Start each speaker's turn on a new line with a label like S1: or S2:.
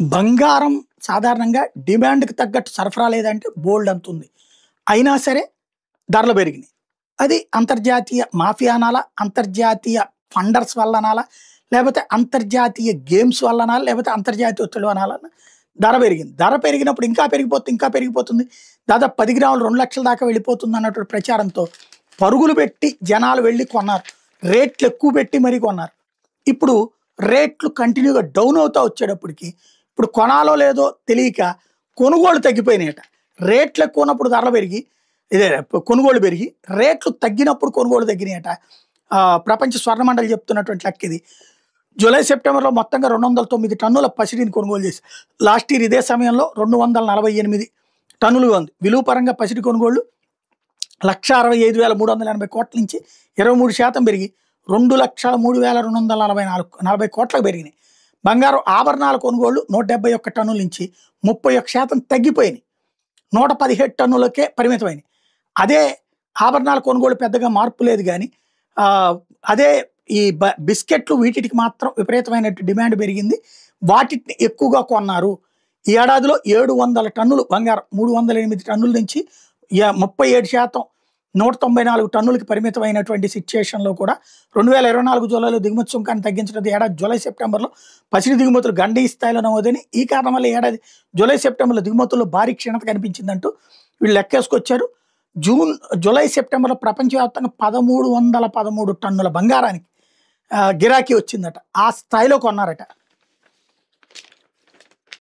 S1: బంగారం సాధారణంగా డిమాండ్‌కి తగ్గట్టు సరఫరా లేదంటే బోలెడు అంతుంది. అయినా సరే ధరలు పెరిగినియి. అది అంతర్జాతీయ మాఫియా అనాలా? అంతర్జాతీయ ఫండర్స్ వల్ల అనాలా? లేపోతే అంతర్జాతీయ గేమ్స్ వల్ల అనాలా? లేపోతే అంతర్జాతీయ ఒత్తిడి అనాలా? ధర పెరిగింది. ధర పెరిగినప్పుడు ఇంకా పెరిగిపోతుంది, ఇంకా పెరిగిపోతుంది. దాదాపు 10 గ్రాములు 2,00,000 దాకా వెళ్ళిపోతుంది అన్నటువంటి ప్రచారంతో పరుగులు పెట్టి జనాలు వెళ్లి కొన్నారు. రేట్లు ఎక్కువ పెట్టి మరీ కొన్నారు. ఇప్పుడు రేట్లు కంటిన్యూగా డౌన్ అవుతా వచ్చేటప్పటికి ఇప్పుడు కొనాలో లేదో తెలియక కొనుగోళ్లు తగ్గిపోయినాయట. రేట్లు ఎక్కువ ఉన్నప్పుడు ధరలు పెరిగి ఇదే కొనుగోళ్లు పెరిగి రేట్లు తగ్గినప్పుడు కొనుగోళ్లు తగ్గినాయట. ప్రపంచ స్వర్ణ మండలి చెప్తున్నటువంటి లెక్క ఇది. జూలై, సెప్టెంబర్లో మొత్తంగా 209 టన్నుల పసిడిని కొనుగోలు చేసి లాస్ట్ ఇయర్ ఇదే సమయంలో 248 టన్నులుగా ఉంది. విలువ పరంగా పసిడి కొనుగోళ్లు 1,65,380 కోట్ల నుంచి 23% పెరిగి 2,03,240 కోట్లకు పెరిగినాయి. బంగారం ఆభరణాల కొనుగోళ్లు 171 టన్నుల నుంచి 31% తగ్గిపోయినాయి. 117 టన్నులకే పరిమితమైనవి. అదే ఆభరణాల కొనుగోలు పెద్దగా మార్పు లేదు కానీ అదే ఈ బిస్కెట్లు వీటికి మాత్రం విపరీతమైన డిమాండ్ పెరిగింది. వాటిని ఎక్కువగా కొన్నారు. ఈ ఏడాదిలో 700 టన్నులు బంగారం 308 టన్నుల నుంచి 37% 194 టన్నులకి పరిమితమైనటువంటి సిచ్యుయేషన్లో కూడా 2024 జూలైలో దిగుమతి సుంకాన్ని తగ్గించడం ఏడాది జూలై, సెప్టెంబర్లో పసిడి దిగుమతులు గండీ స్థాయిలో నమోదని. ఈ కారణం వల్ల ఏడాది జూలై, సెప్టెంబర్లో దిగుమతుల్లో భారీ క్షీణత కనిపించిందంటూ వీళ్ళు లెక్కేసుకొచ్చారు. జూలై, సెప్టెంబర్లో ప్రపంచవ్యాప్తంగా 1,313 టన్నుల బంగారానికి గిరాకీ వచ్చిందట. ఆ స్థాయిలో కొన్నారట.